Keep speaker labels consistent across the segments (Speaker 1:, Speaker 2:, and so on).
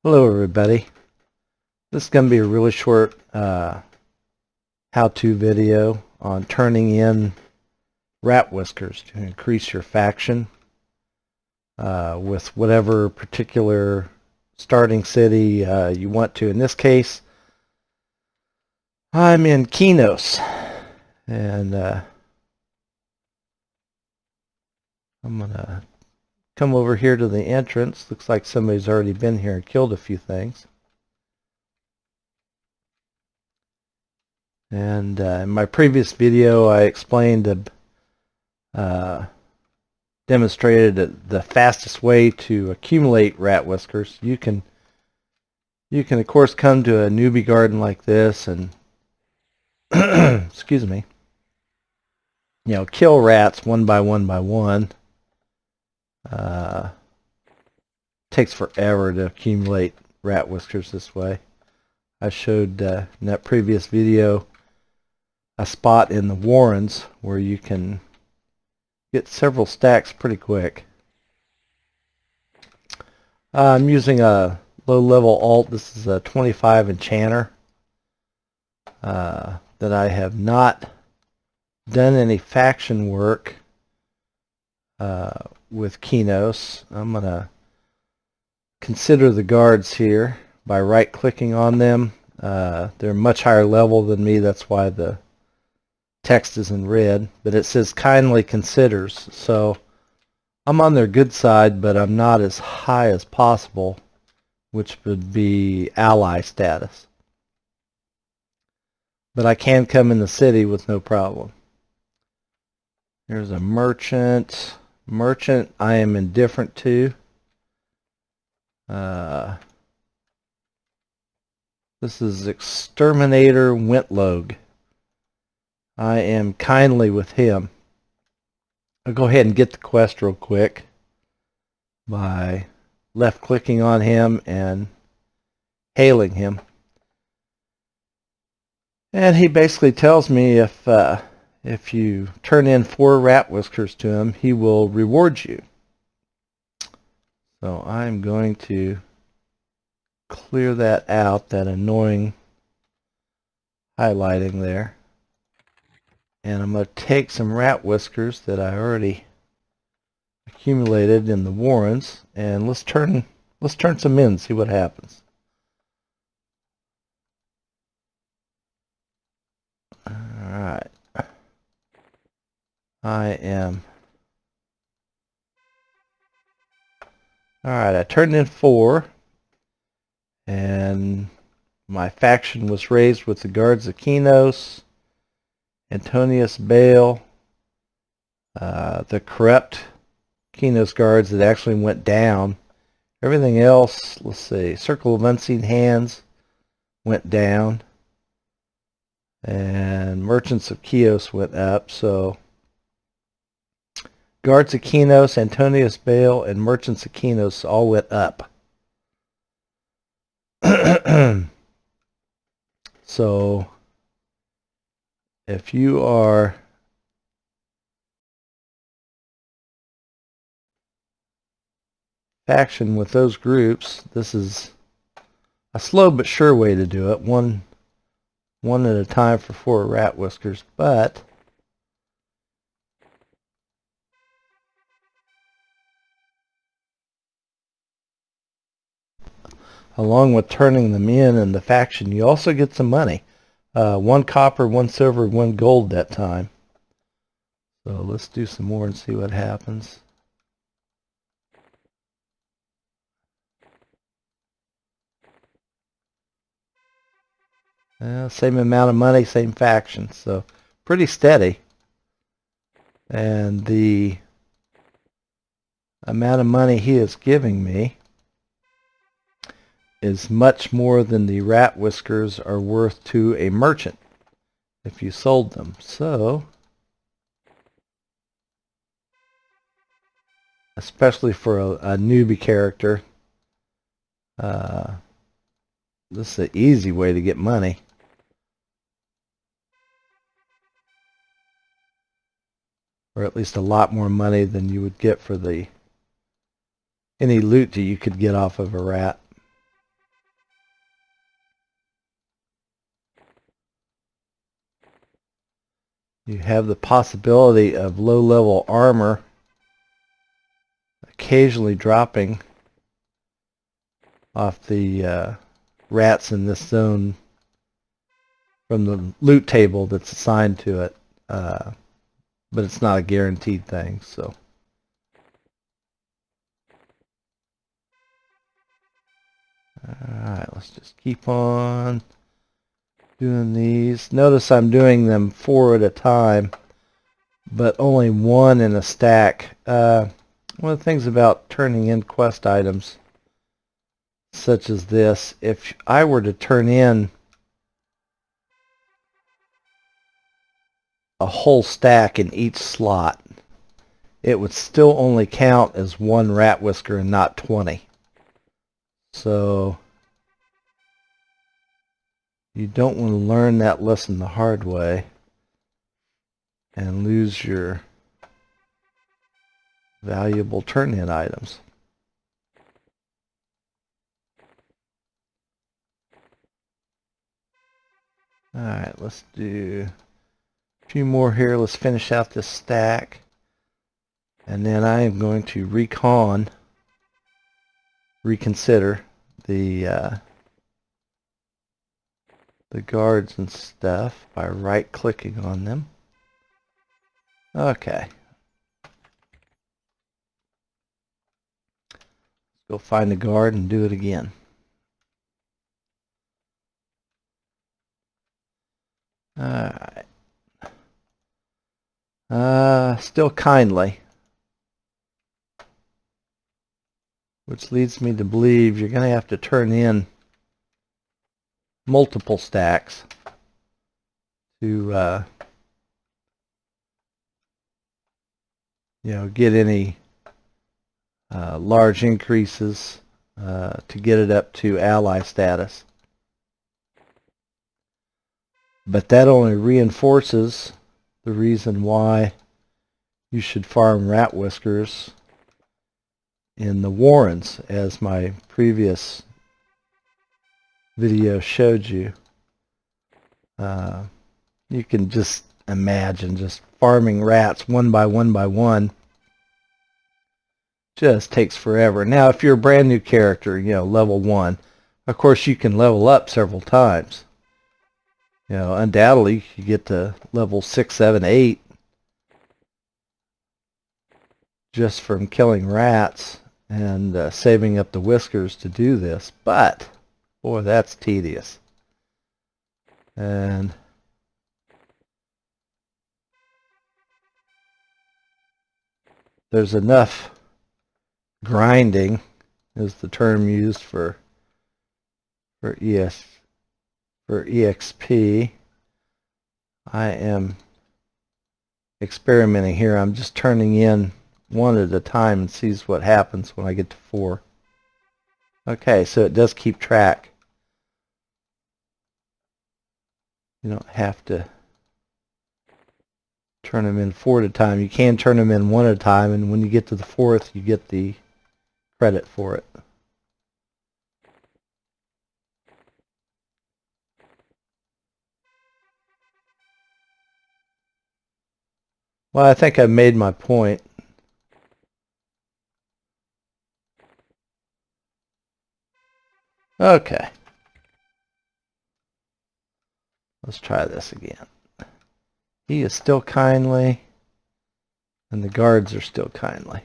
Speaker 1: Hello everybody. This is going to be a really short how-to video on turning in rat whiskers to increase your faction with whatever particular starting city you want to. In this case, I'm in Qeynos, and I'm going to come over here to the entrance. Looks like somebody's already been here and killed a few things. And in my previous video, I explained demonstrated the fastest way to accumulate rat whiskers. You can of course come to a newbie garden like this and excuse me, kill rats one by one. Takes forever to accumulate rat whiskers this way. I showed in that previous video a spot in the warrens where you can get several stacks pretty quick. I'm using a low-level alt. This is a 25 enchanter that I have not done any faction work with Qeynos. I'm going to consider the guards here by right-clicking on them. They're much higher level than me. That's why the text is in red, but it says kindly considers, so I'm on their good side, but I'm not as high as possible, which would be ally status. But I can come in the city with no problem. There's a merchant. Merchant I am indifferent to. This is Exterminator Wintlogue. I am kindly with him. I'll go ahead and get the quest real quick by left clicking on him and hailing him. And he basically tells me if you turn in 4 rat whiskers to him, he will reward you. So I'm going to clear that out, that annoying highlighting there. And I'm going to take some rat whiskers that I already accumulated in the warrens, and let's turn some in and see what happens. Alright. I turned in 4, and my faction was raised with the guards of Qeynos, Antonius Bale, the corrupt Qeynos guards that actually went down. Everything else, let's see, Circle of Unseen Hands went down, and Merchants of Qeynos went up. So Guards of Qeynos, Antonius Bale, and Merchants of Qeynos all went up. So if you are faction with those groups, this is a slow but sure way to do it. One at a time for 4 rat whiskers, but along with turning them in the faction, you also get some money. 1 copper, 1 silver, 1 gold that time. So let's do some more and see what happens. Same amount of money, same faction, so pretty steady. And the amount of money he is giving me is much more than the rat whiskers are worth to a merchant if you sold them. So, especially for a newbie character, this is an easy way to get money. Or at least a lot more money than you would get for any loot that you could get off of a rat. you have the possibility of low-level armor occasionally dropping off the rats in this zone from the loot table that's assigned to it, but it's not a guaranteed thing. So alright, let's just keep on doing these. Notice I'm doing them 4 at a time, but only 1 in a stack. One of the things about turning in quest items such as this, if I were to turn in a whole stack in each slot, it would still only count as 1 rat whisker and not 20. So you don't want to learn that lesson the hard way and lose your valuable turn-in items. Alright, let's do a few more here. Let's finish out this stack. And then I am going to reconsider the guards and stuff by right-clicking on them. Okay. Let's go find the guard and do it again. Alright. Still kindly. Which leads me to believe you're going to have to turn in multiple stacks to get any large increases to get it up to ally status. But that only reinforces the reason why you should farm rat whiskers in the warrens, as my previous video showed you. You can just imagine just farming rats one by one just takes forever. Now if you're a brand new character, level 1, of course you can level up several times. Undoubtedly you get to level 6, 7, 8 just from killing rats and saving up the whiskers to do this, but boy, that's tedious. And there's enough grinding, is the term used for EXP. I am experimenting here. I'm just turning in 1 at a time and sees what happens when I get to 4. Okay, so it does keep track. You don't have to turn them in 4 at a time. You can turn them in 1 at a time, and when you get to the 4th, you get the credit for it. Well, I think I've made my point. Okay. Let's try this again. He is still kindly, and the guards are still kindly.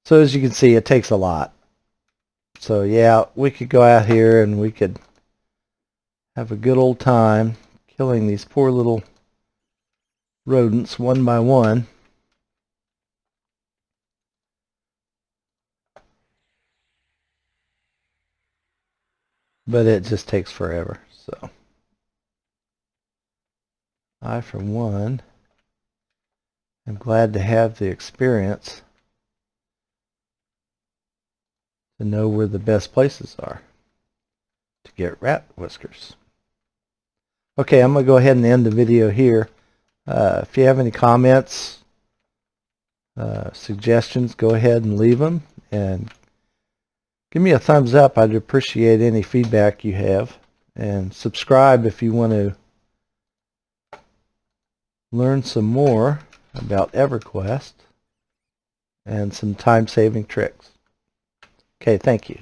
Speaker 1: So as you can see, it takes a lot. So yeah, we could go out here and we could have a good old time killing these poor little rodents one by one. But it just takes forever. So I, for one, am glad to have the experience to know where the best places are to get rat whiskers. Okay, I'm going to go ahead and end the video here. If you have any comments, suggestions, go ahead and leave them. And give me a thumbs up. I'd appreciate any feedback you have. And subscribe if you want to learn some more about EverQuest and some time-saving tricks. Okay, thank you.